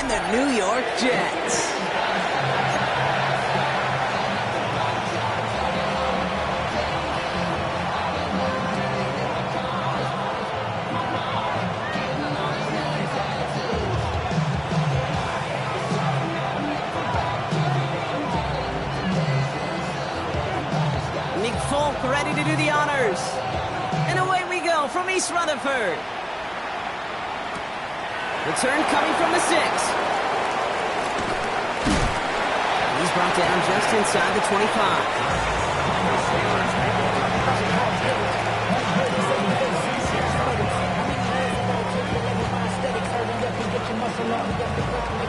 and the New York Jets. Ready to do the honors. And away we go from East Rutherford. Return coming from the 6. He's brought down just inside the 25.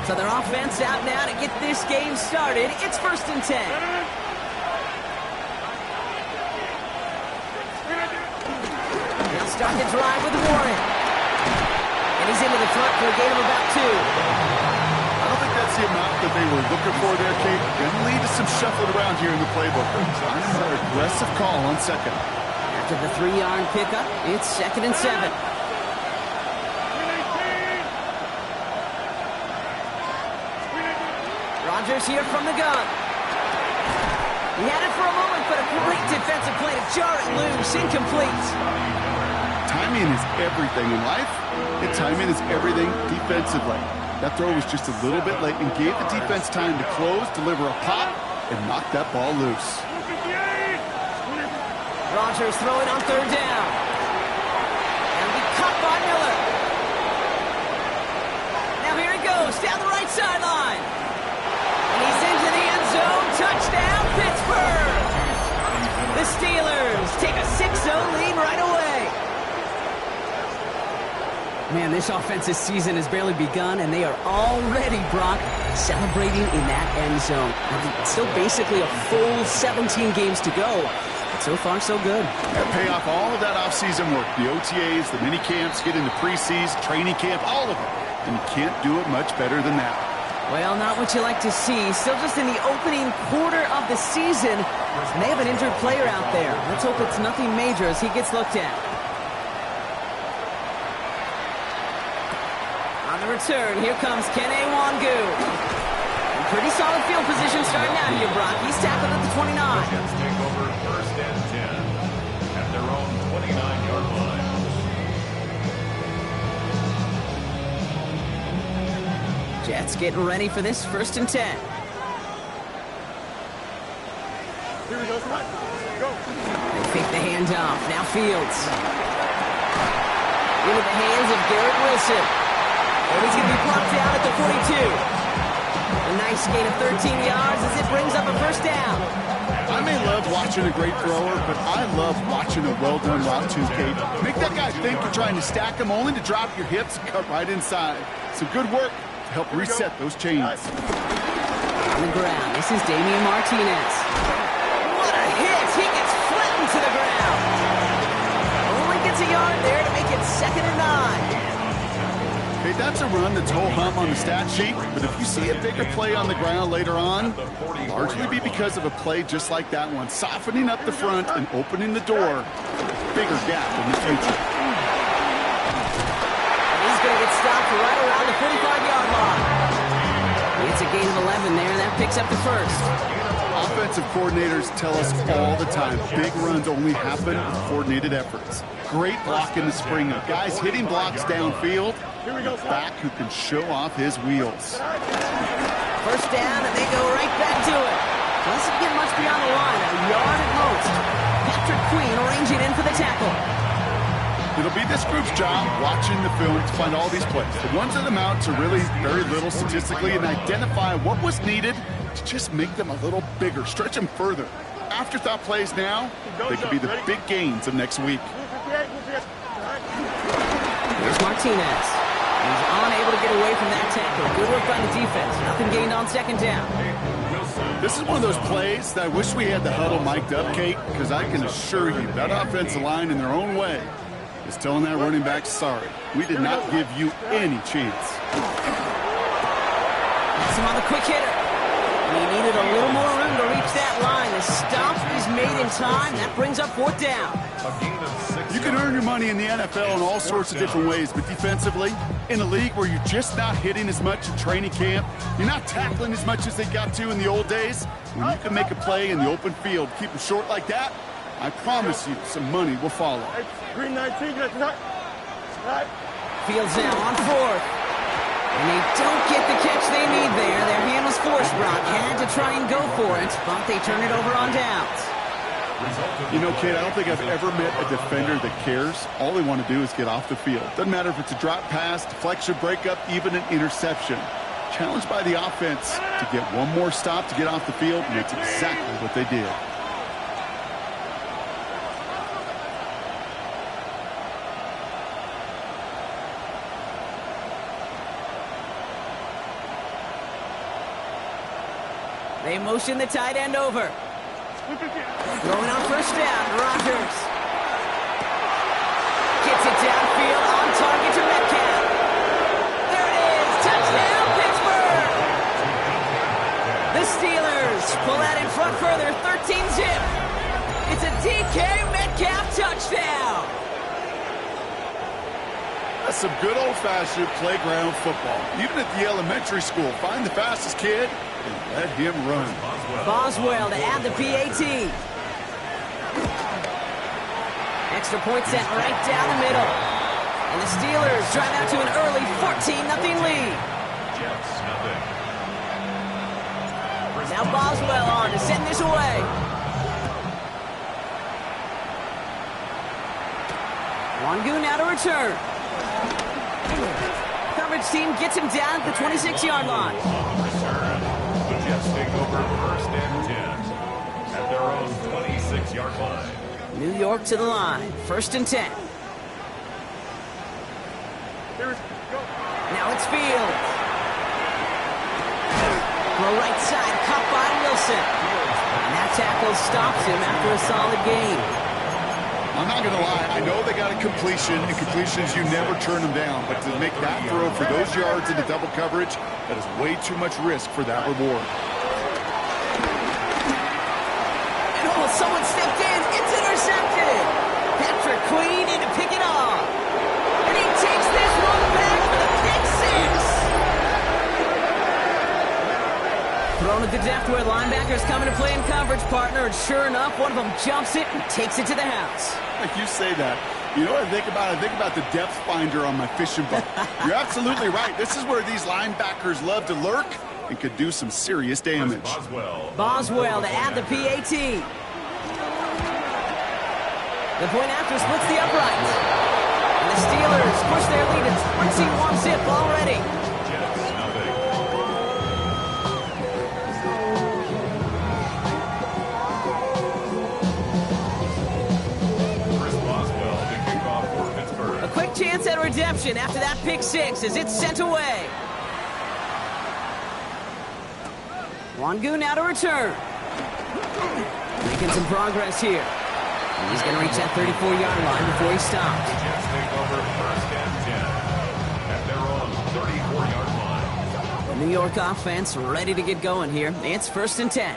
So their offense out now to get this game started. It's 1st and 10. Start the drive with Warren. And he's into the front for a gain of about 2. I don't think that's the amount that they were looking for there, Kate. Going to lead to some shuffling around here in the playbook. Time for an aggressive call on 2nd. After the 3-yard pickup, it's 2nd and 7. Rodgers here from the gun. He had it for a moment, but a great defensive play to jar it loose. Incomplete. Timing is everything in life, and timing is everything defensively. That throw was just a little bit late and gave the defense time to close, deliver a pop, and knock that ball loose. Rodgers throwing on 3rd down. And be caught by Miller. Now here he goes, down the right sideline. And he's into the end zone. Touchdown, Pittsburgh! The Steelers take a 6-0 lead right away. Man, this offensive season has barely begun, and they are already, Brock, celebrating in that end zone. It's still basically a full 17 games to go. But so far, so good. Pay off all of that offseason work. The OTAs, the mini camps, get into preseason, training camp, all of it. And you can't do it much better than that. Well, not what you like to see. Still just in the opening quarter of the season. And they have an injured player out there. Let's hope it's nothing major as he gets looked at. On the return, here comes Kene Wangu. Pretty solid field position starting out here, Brock. He's tackled at the 29. Jets take over 1st and 10 at their own 29-yard line. Jets getting ready for this 1st and 10. Here we go. Go. They fake the handoff. Now Fields. Into the hands of Garrett Wilson. And he's going to be blocked down at the 42. A nice gain of 13 yards as it brings up a 1st down. I may love watching a great thrower, but I love watching a well-done route too, Kate. Make that guy think you're trying to stack him only to drop your hips and cut right inside. So good work to help reset those chains. On the ground, this is Damian Martinez. What a hit! He gets flattened to the ground. Only gets a yard there to make it 2nd and 9. Okay, that's a run that's ho-hum on the stat sheet, but if you see a bigger play on the ground later on, largely be because of a play just like that one, softening up the front and opening the door, bigger gap in the future. And he's going to get stopped right around the 45-yard line. It's a gain of 11 there, and that picks up the 1st. Offensive coordinators tell us all the time, big runs only happen with coordinated efforts. Great block in the spring of guys hitting blocks downfield. Back who can show off his wheels. 1st down, and they go right back to it. Doesn't get much beyond the line, a yard at most. Patrick Queen arranging in for the tackle. It'll be this group's job watching the film to find all these plays. The ones that amount to really very little statistically and identify what was needed to just make them a little bigger, stretch them further. Afterthought plays now, they could be the big gains of next week. Here's Martinez. He's unable to get away from that tackle. Good work by the defense. Nothing gained on 2nd down. This is one of those plays that I wish we had the huddle mic'd up, Kate, because I can assure you that offensive line in their own way is telling that running back, sorry, we did not give you any chance. That's him on the quick hitter. And he needed a little more room to reach that line. The stop is made in time. That brings up 4th down. You can earn your money in the NFL in all sorts of different ways, but defensively, in a league where you're just not hitting as much in training camp, you're not tackling as much as they got to in the old days, when you can make a play in the open field, keep them short like that, I promise you some money will follow. Green 19, Fields now on 4th. And they don't get the catch they need there. Their hand was forced, Brock. Had to try and go for it, but they turn it over on downs. You know, kid, I don't think I've ever met a defender that cares. All they want to do is get off the field. Doesn't matter if it's a drop pass, deflection, breakup, even an interception. Challenged by the offense to get one more stop to get off the field, and it's exactly what they did. They motion the tight end over. Going on 1st down, Rodgers. Gets it downfield, on target to Metcalf. There it is, touchdown, Pittsburgh! The Steelers pull that in front further, 13-zip. It's a DK Metcalf touchdown. That's some good old-fashioned playground football. Even at the elementary school, find the fastest kid and let him run. Boswell to add the PAT. Extra point set right down the middle. And the Steelers drive out to an early 14-0 lead. Now Boswell on to send this away. Wangu now to return. Coverage team gets him down at the 26-yard line. The Jets take over 1st and 10 at their own 26-yard line. New York to the line. 1st and 10. Now it's Fields. Throw right side, caught by Wilson. And that tackle stops him after a solid gain. I'm not going to lie. I know they got a completion, and completions, you never turn them down. But to make that throw for those yards into double coverage, that is way too much risk for that reward. And someone stepped in. It's intercepted. Patrick Queen in to pick it off. And he takes this one back for the pick 6. Thrown at the depth where linebackers coming to play in coverage, partner. And sure enough, one of them jumps it and takes it to the house. Like you say that. You know what I think about? I think about the depth finder on my fishing boat. You're absolutely right. This is where these linebackers love to lurk and could do some serious damage. Boswell to add the PAT. The point after splits the upright. And the Steelers push their lead to 21-zip already. A quick chance at redemption after that pick 6 as it's sent away. Wangu now to return. Making some progress here. And he's going to reach that 34-yard line before he stops. Jets take over 1st and 10 at their own 34-yard line. The New York offense ready to get going here. It's 1st and 10.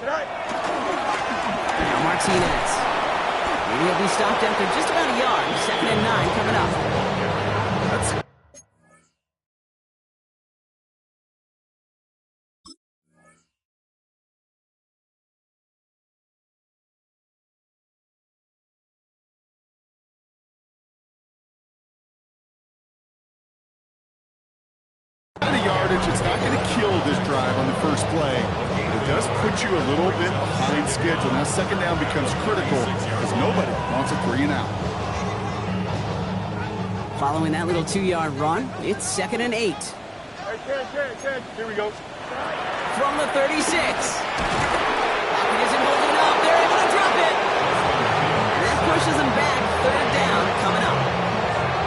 Now Martinez. Maybe he'll be stopped after just about a yard. 2nd and 9 coming up. Yardage, it's not going to kill this drive on the first play. It does put you a little bit behind schedule. Now 2nd down becomes critical because nobody wants a 3 and out. Following that little 2-yard run, it's 2nd and 8. Here we go. From the 36. Pocket isn't holding up. They're able to drop it. That pushes them back. 3rd down coming up.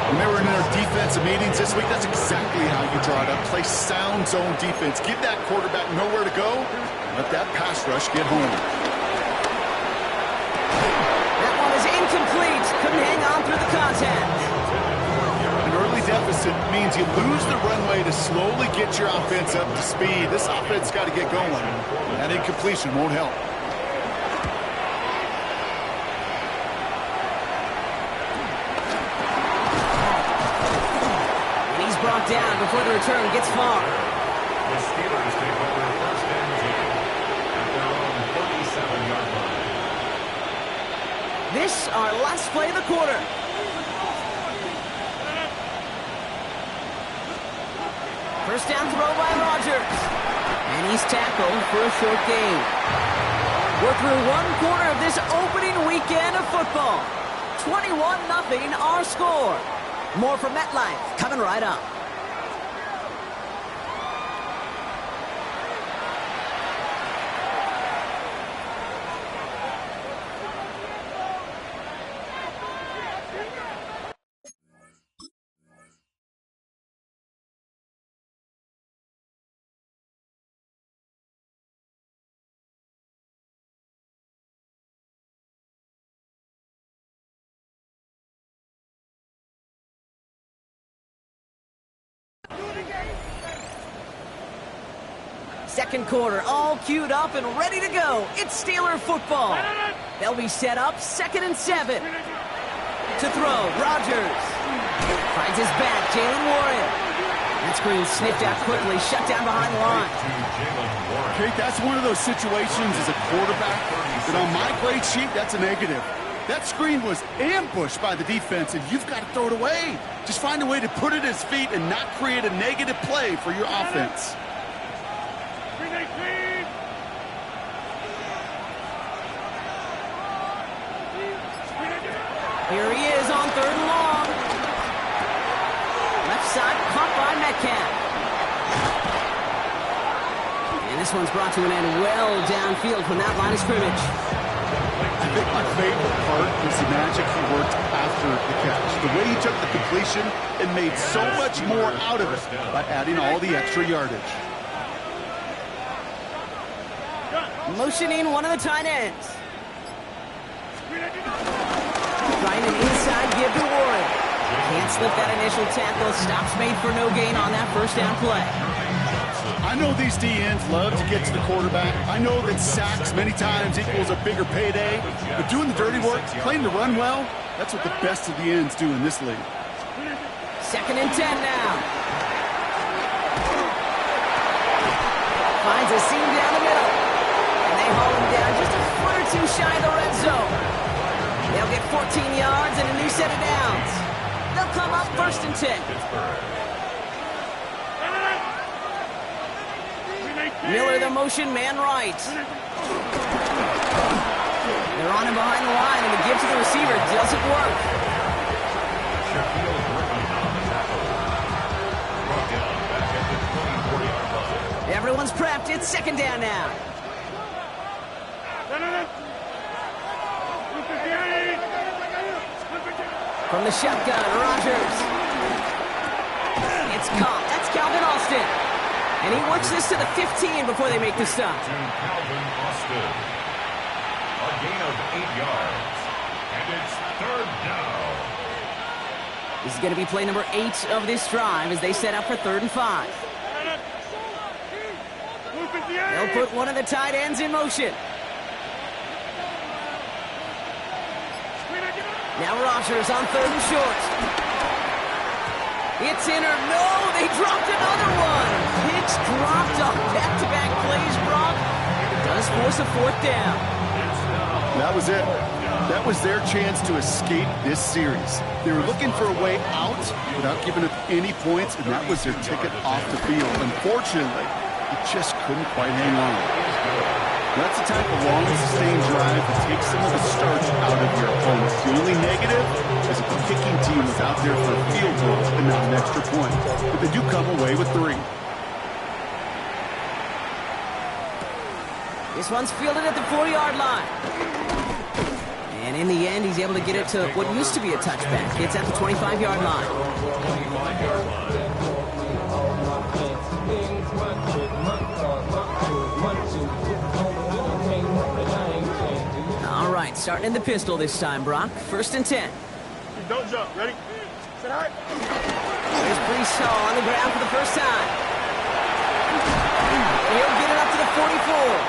When they were in their defensive meetings this week, that's exactly how you draw it up. Play sound zone defense. Give that quarterback nowhere to go. Let that pass rush get home. That one is incomplete. Couldn't hang on through the contact. An early deficit consistent means you lose the runway to slowly get your offense up to speed. This offense got to get going. That incompletion won't help. And he's brought down before the return gets far. The Steelers take over first and 10 at their own 37-yard line. This, our last play of the quarter. First down throw by Rodgers. And he's tackled for a short gain. We're through one quarter of this opening weekend of football. 21-0 our score. More from MetLife coming right up. Second quarter, all queued up and ready to go. It's Steeler football. They'll be set up 2nd and 7. To throw, Rodgers. Finds his back, Jalen Warren. That screen sniffed out quickly, shut down behind the line. Okay, that's one of those situations as a quarterback that on my grade sheet, that's a negative. That screen was ambushed by the defense, and you've got to throw it away. Just find a way to put it at his feet and not create a negative play for your offense. Here he is on 3rd and long. Left side, caught by Metcalf. And this one's brought to an end well downfield from that line of scrimmage. I think my favorite part was the magic he worked after the catch. The way he took the completion and made so much more out of it by adding all the extra yardage. Motioning one of the tight ends. Trying an inside give to Warren. Can't slip that initial tackle. Stops made for no gain on that first down play. I know these DNs love to get to the quarterback. I know that sacks many times equals a bigger payday. But doing the dirty work, playing the run well, that's what the best of the ends do in this league. 2nd and 10 now. Finds a seam down the middle. And they haul him down just a foot or two shy of the red zone. They'll get 14 yards and a new set of downs. They'll come up 1st and 10. Miller, the motion man right. They're on him behind the line, and the give to the receiver doesn't work. Everyone's prepped. It's 2nd down now. From the shotgun, Rodgers. It's caught. That's Calvin Austin. And he works this to the 15 before they make the stop. To Calvin Austin. A gain of 8 yards. And it's 3rd down. This is going to be play number 8 of this drive as they set up for 3rd and 5. They'll put one of the tight ends in motion. Now Rodgers on 3rd and short. It's in or no, they dropped another one. Hicks dropped on back-to-back plays, Brock. It does force a 4th down. That was it. That was their chance to escape this series. They were looking for a way out without giving up any points, and that was their ticket off the field. Unfortunately, it just couldn't quite hang on. That's the type of long, sustained drive that takes some of the starch out of your opponent. The only negative is that the kicking team was out there for a field goal and not an extra point. But they do come away with 3. This one's fielded at the 4-yard line. And in the end, he's able to get it to what used to be a touchback. It's at the 25-yard line. All right, starting in the pistol this time, Brock. 1st and 10. Don't jump. Ready? Set out. There's Brees on the ground for the first time. He'll get it up to the 44.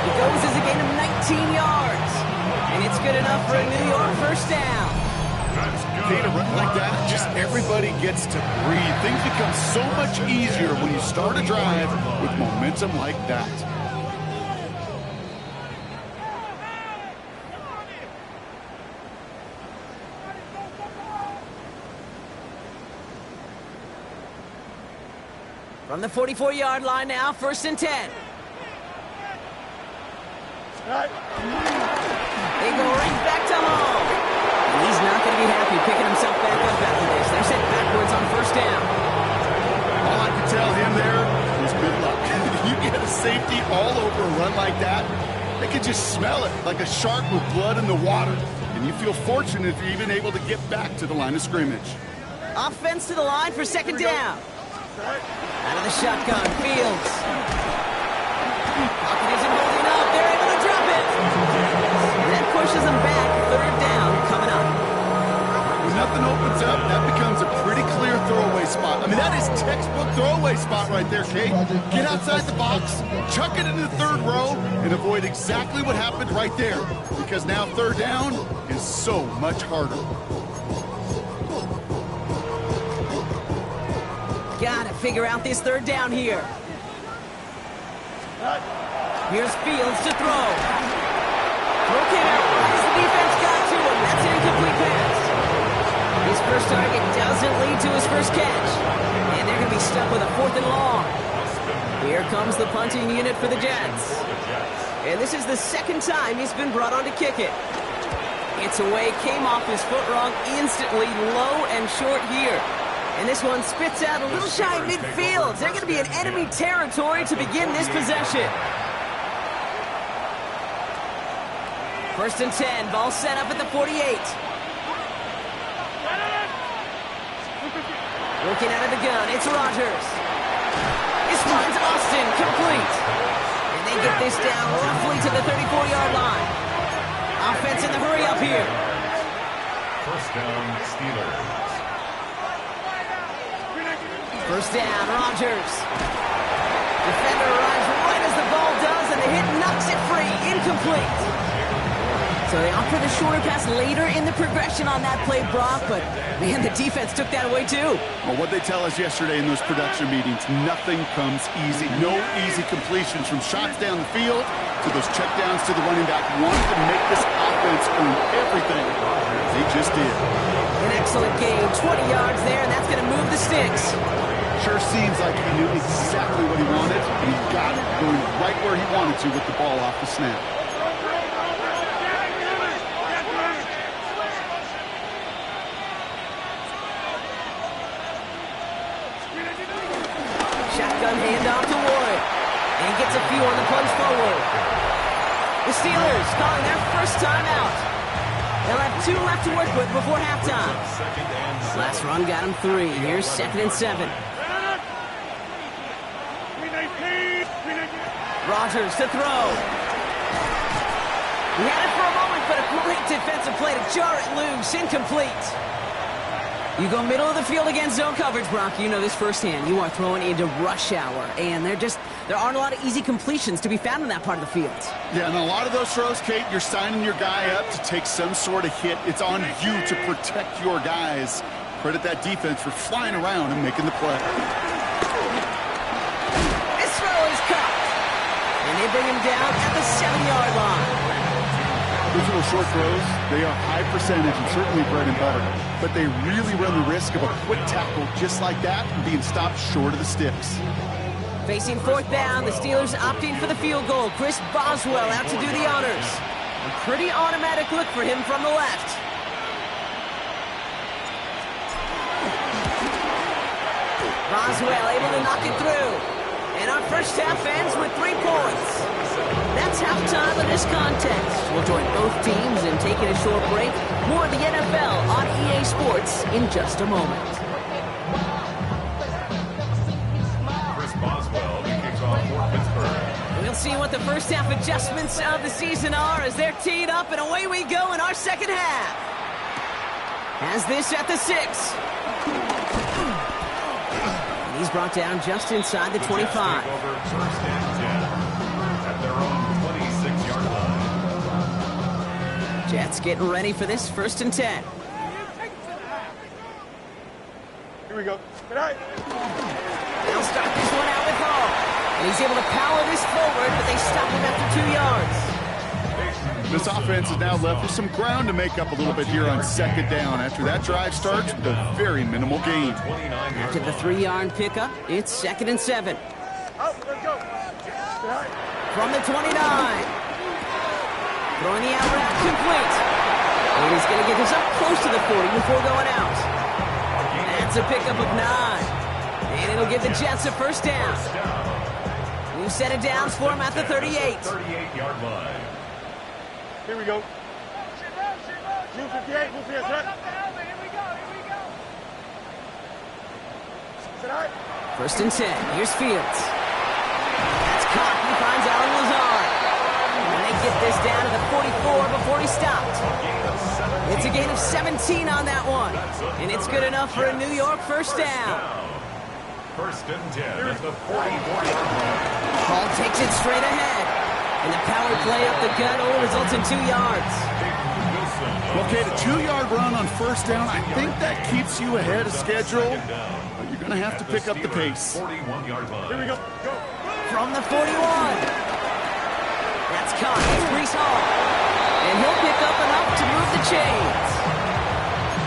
He goes as a gain of 19 yards. And it's good enough for a New York first down. Data run like that, just everybody gets to breathe. Things become so much easier when you start a drive with momentum like that. From the 44-yard line now, 1st and 10. They go right back to home. And he's not going to be happy picking himself back up after this. They're sent backwards on 1st down. All I can tell him there is good luck. You get a safety all over a run like that, they can just smell it like a shark with blood in the water. And you feel fortunate if you're even able to get back to the line of scrimmage. Offense to the line for 2nd down. Out of the shotgun, Fields. Pocket isn't holding up. They're able to drop it. And that pushes them back. 3rd down coming up. When nothing opens up, that becomes a pretty clear throwaway spot. I mean, that is textbook throwaway spot right there, Kate. Get outside the box, chuck it into the 3rd row, and avoid exactly what happened right there. Because now 3rd down is so much harder. Gotta figure out this 3rd down here. Here's Fields to throw. Throw came out right as the defense got to him. That's an incomplete pass. His first target doesn't lead to his first catch. And they're going to be stuck with a 4th and long. Here comes the punting unit for the Jets. And this is the 2nd time he's been brought on to kick it. It's away, came off his foot wrong instantly, low and short here. And this one spits out a little shy of midfield. They're going to be in enemy territory to begin this possession. 1st and 10, ball set up at the 48. Looking out of the gun, it's Rodgers. This finds Austin, complete. And they get this down roughly to the 34-yard line. Offense in the hurry up here. 1st down, Steelers. 1st down, Rodgers. Defender arrives right as the ball does, and the hit knocks it free. Incomplete. So they offer the shorter pass later in the progression on that play, Brock, but, man, the defense took that away, too. Well, what they tell us yesterday in those production meetings, nothing comes easy. No easy completions from shots down the field to those checkdowns to the running back. Wanted to make this offense earn everything. They just did. An excellent game. 20 yards there, and that's going to move the sticks. Sure seems like he knew exactly what he wanted, and he got it, going right where he wanted to with the ball off the snap. Shotgun handoff to Ward, and gets a few on the plunge forward. The Steelers calling their first time out. They'll have 2 left to work with before halftime. Last run got him 3. Here's 2nd and 7. Rodgers to throw. He had it for a moment, but a great defensive play to jar it loose. Incomplete. You go middle of the field against zone coverage, Brock. You know this firsthand. You are throwing into rush hour, and there aren't a lot of easy completions to be found in that part of the field. Yeah, and a lot of those throws, Kate, you're signing your guy up to take some sort of hit. It's on you to protect your guys. Credit that defense for flying around and making the play. This throw is caught. And they bring him down at the 7-yard line. Those little short throws, they are high percentage and certainly bread and butter. But they really run the risk of a quick tackle just like that and being stopped short of the sticks. Facing 4th down, the Steelers opting for the field goal. Chris Boswell out to do the honors. A pretty automatic look for him from the left. Boswell able to knock it through. And our first half ends with 3 points. That's halftime of this contest. We'll join both teams in taking a short break. More of the NFL on EA Sports in just a moment. Chris Boswell kicks off for Pittsburgh. We'll see what the first half adjustments of the season are as they're teed up, and away we go in our second half. As this at the 6. He's brought down just inside the 25. Over first and 10 at their own 26-yard line. Jets getting ready for this 1st and 10. Here we go. Good night. They'll start this one out with Hall. And he's able to power this forward, but they stop him after 2 yards. This offense is now left with some ground to make up a little bit here on 2nd down. After that drive starts with a very minimal gain. After the 3-yard pickup, it's 2nd and 7. Out. Let's go. Good night. From the 29. Throwing the out route complete. And he's going to get this up close to the 40 before going out. That's a pickup of 9. And it'll give the Jets a 1st down. New set of downs for him at the 38. 38-yard line. Here we go. Move 58. Move 58. Here we go. Good night. 1st and 10. Here's Fields. That's caught. He finds Alan Lazard. And they get this down to the 44 before he stopped. It's a gain of 17 on that one. And it's good enough for a New York 1st down. 1st and 10 at the 44-yard line. Hall takes it straight ahead. And the power play up the gut only results in 2 yards. Okay, the 2-yard run on 1st down, I think that keeps you ahead of schedule. But you're going to have to pick up the pace. 41-yard line. Here we go. Go. From the 41. That's caught. It's Breece Hall. And he'll pick up enough to move the chains.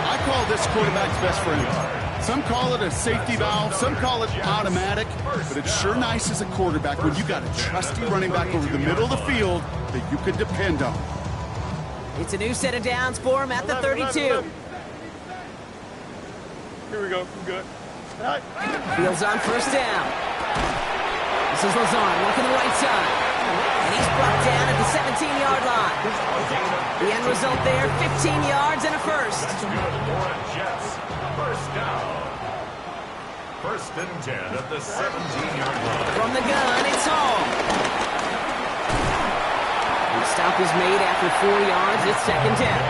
I call this quarterback's best friend. Some call it a safety valve, some call it automatic, but it's sure nice as a quarterback when you got a trusty running back over the middle of the field that you can depend on. It's a new set of downs for him at the 32. Here we go. I'm good. Good night. Fields on 1st down. This is Lazard working the right side. And he's brought down at the 17-yard line. The end result there, 15 yards and a 1st. Jets. 1st down. 1st and 10 at the 17-yard line. From the gun, it's Hall. The stop is made after 4 yards. It's 2nd down.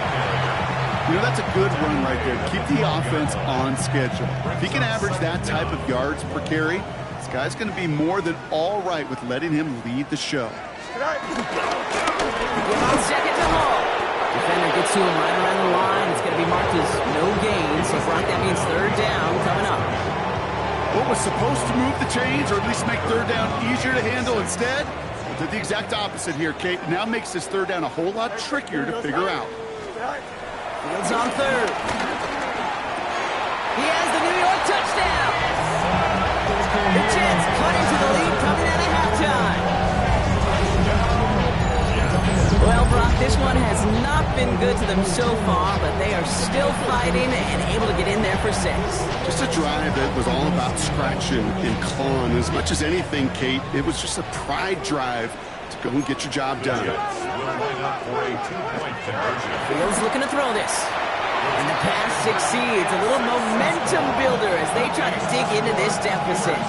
You know, that's a good run right there. Keep the offense on schedule. If he can average that type of yards per carry, this guy's going to be more than all right with letting him lead the show. Good night. Give on 2nd to Hall. Defender gets to him right around the line. It's going to be marked as no gain. So Brock, that means 3rd down coming up. What was supposed to move the chains, or at least make 3rd down easier to handle instead, did the exact opposite here, Kate. Now makes this 3rd down a whole lot trickier to figure out. Fields on 3rd. He has the New York touchdown. The Jets cut into the lead coming out of halftime. Well, Brock, this one has not been good to them so far, but they are still fighting and able to get in there for 6. Just a drive that was all about scratching and clawing. As much as anything, Kate, it was just a pride drive to go and get your job done. Fields looking to throw this. And the pass succeeds. A little momentum builder as they try to dig into this deficit.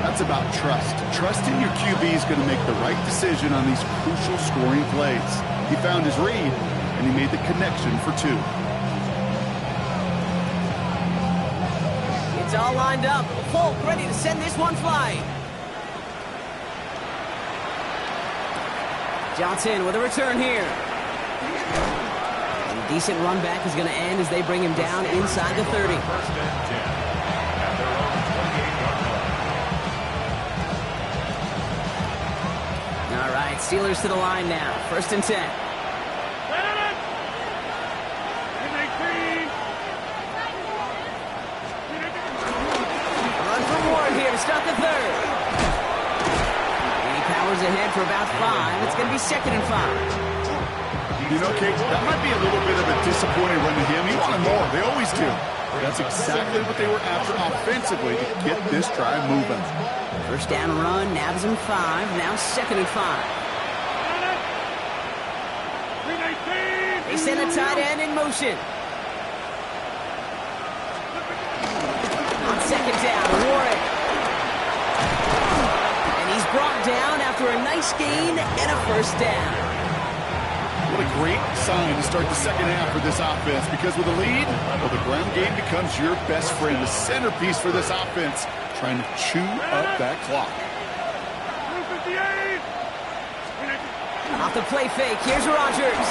That's about trust. Trusting your QB is going to make the right decision on these crucial scoring plays. He found his read, and he made the connection for 2. It's all lined up. Folk ready to send this one flying. Johnson with a return here. And a decent run back is going to end as they bring him down inside the 30. 1st and 10 at their own 28-yard line. All right, Steelers to the line now. 1st and 10. Run for Ward here to start the 3rd. And he powers ahead for about 5. It's going to be 2nd and 5. You know, Kate, that might be a little bit of a disappointing run to him. He wanted more. They always do. That's exactly what they were after offensively to get this drive moving. 1st down run, nabs him 5. Now 2nd and 5. They send a tight end in motion. On 2nd down, Warren. And he's brought down after a nice gain and a 1st down. What a great sign to start the second half for this offense, because with a lead, well, the ground game becomes your best friend, the centerpiece for this offense, trying to chew up that clock. Off the play fake, here's Rodgers.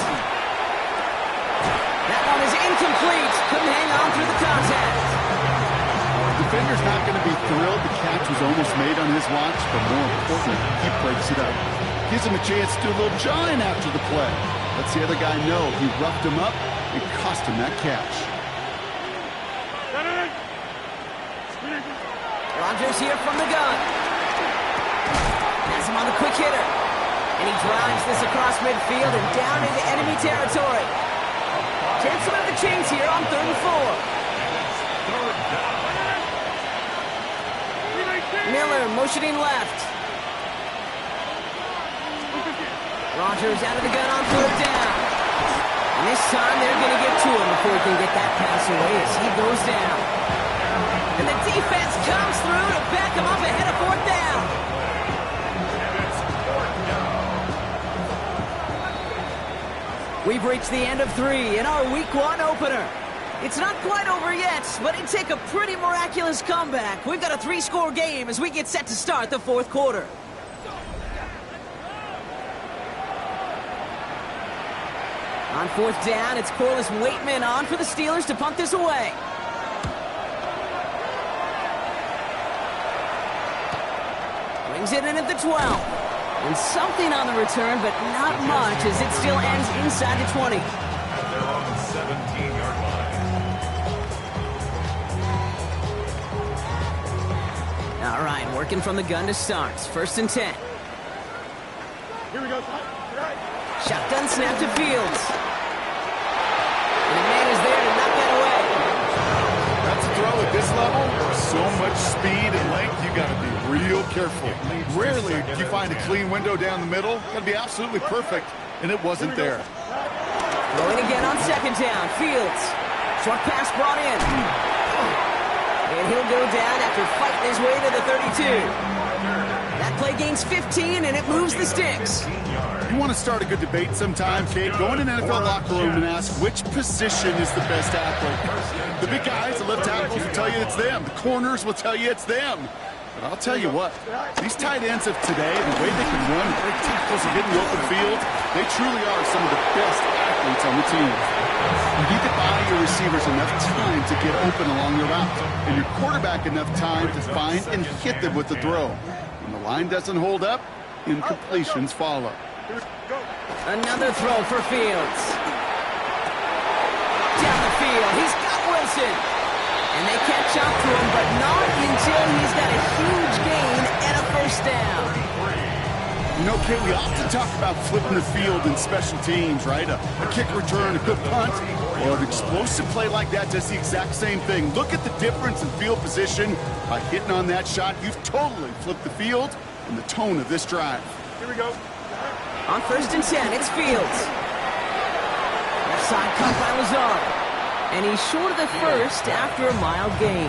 That one is incomplete. Couldn't hang on through the contact. The defender's not going to be thrilled the catch was almost made on his watch, but more importantly, he breaks it up. Gives him a chance to do a little jawing after the play. Lets the other guy know he roughed him up and cost him that catch. Rodgers here from the gun. Has him on the quick hitter. And he drives this across midfield and down into enemy territory. Chance to move the chains here on 3rd and 4. Miller motioning left. Rodgers out of the gun on 3rd down. And this time they're going to get to him before he can get that pass away as he goes down. And the defense comes through to back him up ahead of 4th down. We've reached the end of 3 in our Week 1 opener. It's not quite over yet, but it'd take a pretty miraculous comeback. We've got a 3-score game as we get set to start the 4th quarter. On 4th down, it's Corliss Waitman on for the Steelers to punt this away. Brings it in at the 12. And something on the return, but not much, as it still ends inside the 20. They're on the 17-yard line. All right, working from the gun to start. 1st and 10. Here we go. Shotgun snap to Fields. And the man is there to knock that away. That's a throw at this level. So much speed and length, you got to be real careful. Rarely do you find a clean window down the middle. Got to be absolutely perfect, and it wasn't there. Going again on 2nd down. Fields. Short pass brought in. And he'll go down after fighting his way to the 32. That play gains 15, and it moves the sticks. You want to start a good debate sometime, Kate? Go in an NFL locker room and ask which position is the best athlete. The big guys, the left tackles will tell you it's them. The corners will tell you it's them. But I'll tell you what, these tight ends of today, the way they can run, break tackles, and get in the open field, they truly are some of the best athletes on the team. You need to buy your receivers enough time to get open along your route, and your quarterback enough time to find and hit them with the throw. When the line doesn't hold up, incompletions follow. Another throw for Fields. Down the field, he's got Wilson. And they catch up to him, but not until he's got a huge gain and a 1st down. You know, Kate, we often talk about flipping the field in special teams, right? A kick return, a good punt, or an explosive play like that does the exact same thing. Look at the difference in field position. By hitting on that shot, you've totally flipped the field and the tone of this drive. Here we go. On 1st and 10, it's Fields. Left side cut by Lazard. And he's short of the 1st after a mild gain.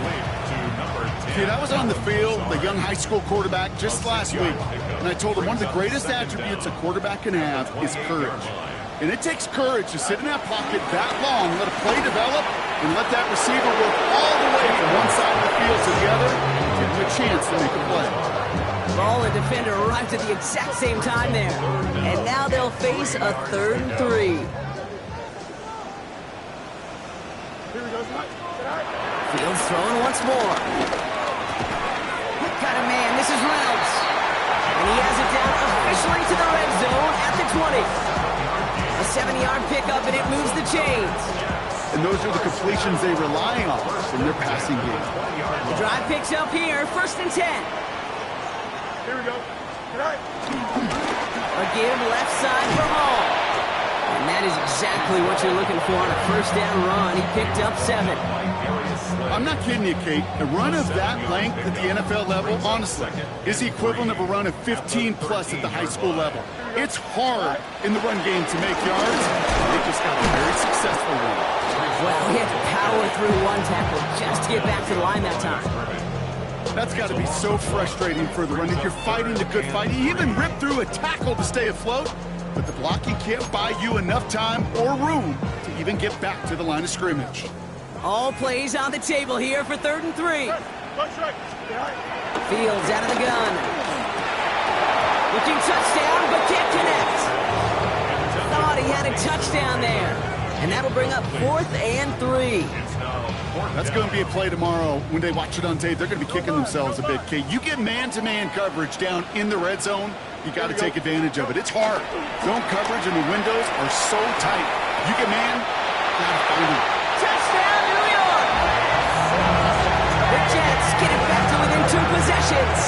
Kid, I was on the field, the young high school quarterback, just last week, and I told him one of the greatest attributes a quarterback can have is courage. And it takes courage to sit in that pocket that long, let a play develop, and let that receiver work all the way from one side of the field to the other, and give him a chance to make a play. Ball and defender arrived at the exact same time there. And now they'll face a 3rd and 3. Fields throwing once more. Got a man, this is Reynolds. And he has it down officially to the red zone at the 20. A 7-yard pickup, and it moves the chains. And those are the completions they rely on in their passing game. The drive picks up here, 1st and 10. Here we go. A give left side for Hall. And that is exactly what you're looking for on a 1st down run. He picked up 7. I'm not kidding you, Kate. A run of that length at the NFL level, honestly, is the equivalent of a run of 15-plus at the high school level. It's hard in the run game to make yards. They just got a very successful one. Well, he had to power through one tackle just to get back to the line that time. That's got to be so frustrating for the runner. You're fighting the good fight. You even rip through a tackle to stay afloat. but the blocking can't buy you enough time or room to even get back to the line of scrimmage. All plays on the table here for 3rd and 3. Fields out of the gun. Looking touchdown, but can't connect. Thought he had a touchdown there. And that'll bring up 4th and 3. That's going to be a play tomorrow. When they watch it on tape, they're going to be kicking themselves a bit, Kate. You get man-to-man coverage down in the red zone, you got to take advantage of it. It's hard. Zone coverage and the windows are so tight. You get man, got to find it. Touchdown, New York! The Jets get it back to within 2 possessions.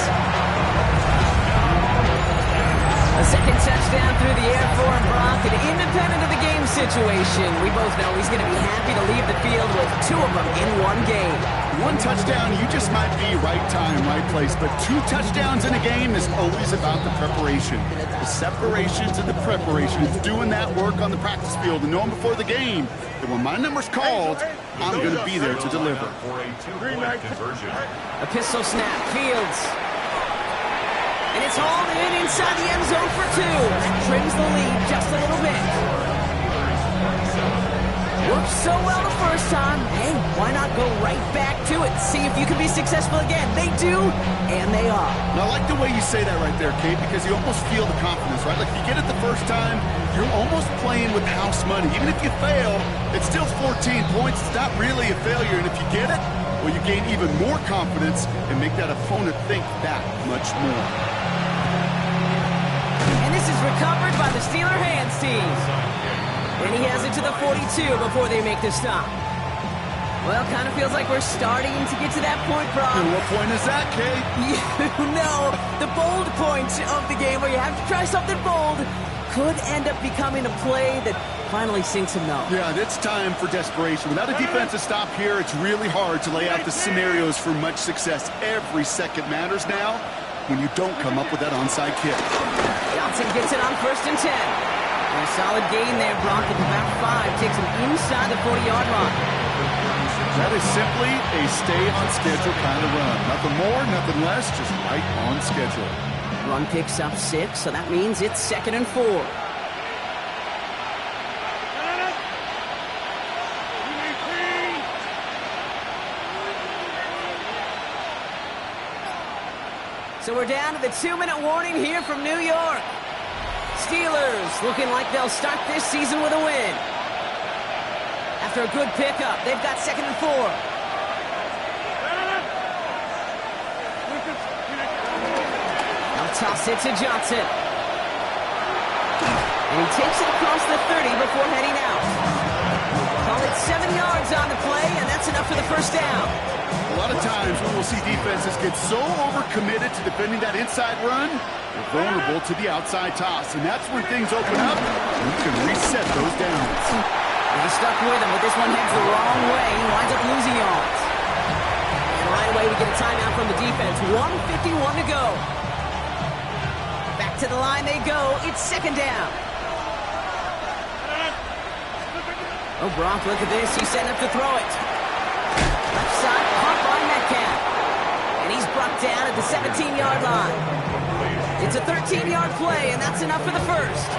A second touchdown through the air for Brock, and independent of the game situation, we both know he's going to be happy to leave the field with 2 of them in one game. 1 touchdown, you just might be right time, right place, but 2 touchdowns in a game is always about the preparation. The separations and the preparations, doing that work on the practice field and knowing before the game that when my number's called, I'm going to be there to deliver. For a 2-point conversion. A pistol snap, Fields. And it's hauled in inside the end zone for 2. Trims the lead just a little bit. Worked so well the first time. Hey, why not go right back to it? See if you can be successful again. They do, and they are. And I like the way you say that right there, Kate, because you almost feel the confidence, right? Like if you get it the first time, you're almost playing with house money. Even if you fail, it's still 14 points. It's not really a failure. And if you get it, well, you gain even more confidence and make that opponent think that much more. And this is recovered by the Steeler hands team. And he has it to the 42 before they make the stop. Well, kind of feels like we're starting to get to that point, Brock. And what point is that, Kate? You know, the bold point of the game where you have to try something bold could end up becoming a play that finally sinks him though. Yeah, it's time for desperation. Without a defensive stop here, it's really hard to lay out the scenarios for much success. Every second matters now when you don't come up with that onside kick. Johnson gets it on 1st and 10. And a solid gain there, Brock, at about 5. Takes him inside the 40-yard line. That is simply a stay-on-schedule kind of run. Nothing more, nothing less, just right on schedule. Run picks up 6, so that means it's 2nd and 4. So we're down to the 2-minute warning here from New York. Steelers looking like they'll start this season with a win. After a good pickup, they've got 2nd and 4. Now toss it to Johnson. And he takes it across the 30 before heading out. Call it 7 yards on the play, and that's enough for the first down. A lot of times we will see defenses get so overcommitted to defending that inside run, they're vulnerable to the outside toss. And that's when things open up, and you can reset those downs. He's stuck with him, but this one heads the wrong way. He winds up losing yards. And right away we get a timeout from the defense. 1:51 to go. Back to the line they go. It's 2nd down. Oh, Brock, look at this. He's setting up to throw it. Left side, caught by Metcalf. And he's brought down at the 17-yard line. It's a 13-yard play, and that's enough for the first.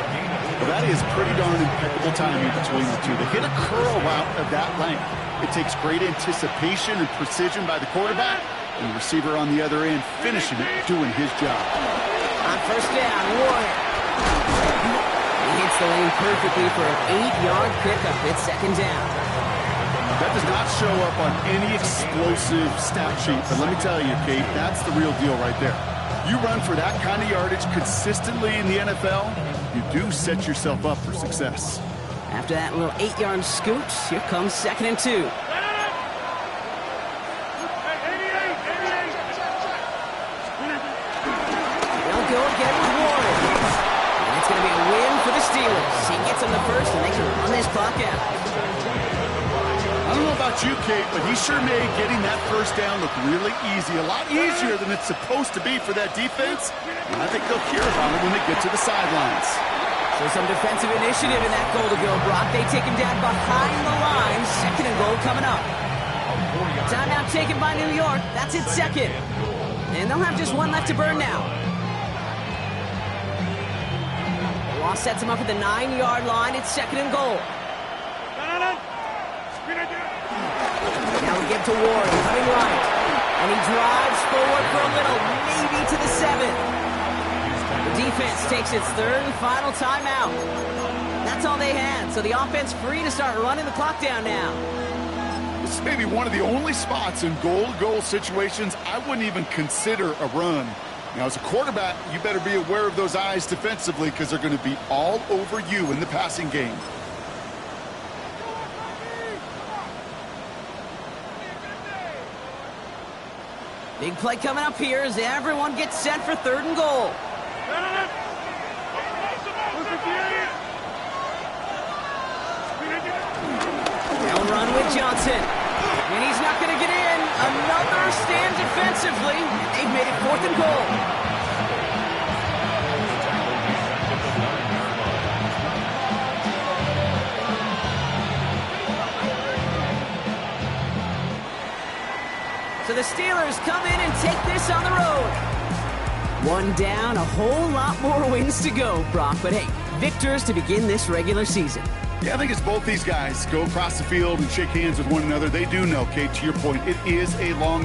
Well, that is pretty darn impeccable timing between the two. To hit a curl route of that length, it takes great anticipation and precision by the quarterback, and the receiver on the other end finishing it, doing his job. On 1st down, Warner. He hits the lane perfectly for an 8-yard pickup. It's 2nd down. That does not show up on any explosive stat sheet, but let me tell you, Kate, that's the real deal right there. You run for that kind of yardage consistently in the NFL, you do set yourself up for success. After that little 8-yard scoot, here comes 2nd and 2. They'll go again with Warren. And it's going to be a win for the Steelers. He gets them the first, and they can run this clock out. I don't know about you, Kate, but he sure made getting that first down look really easy. A lot easier than it's supposed to be for that defense. And I think they'll hear about it when they get to the sidelines. So some defensive initiative in that goal to go, Brock. They take him down behind the line. 2nd and goal coming up. Timeout taken by New York. That's it, 2nd. And they'll have just one left to burn now. Moss sets him up at the 9-yard line. It's 2nd and goal. Now we give to Ward, cutting right. And he drives forward for a little, maybe to the 7. The defense takes its 3rd and final timeout. That's all they had, so the offense free to start running the clock down now. This is maybe one of the only spots in goal-to-goal situations I wouldn't even consider a run. Now, as a quarterback, you better be aware of those eyes defensively because they're going to be all over you in the passing game. Big play coming up here as everyone gets set for 3rd and goal. They'll run with Johnson. And he's not going to get in. Another stand defensively. They've made it 4th and goal. So the Steelers come in and take this on the road. 1 down, a whole lot more wins to go, Brock. But hey, victors to begin this regular season. Yeah, I think it's both these guys go across the field and shake hands with one another. They do know, Kate, to your point, it is a long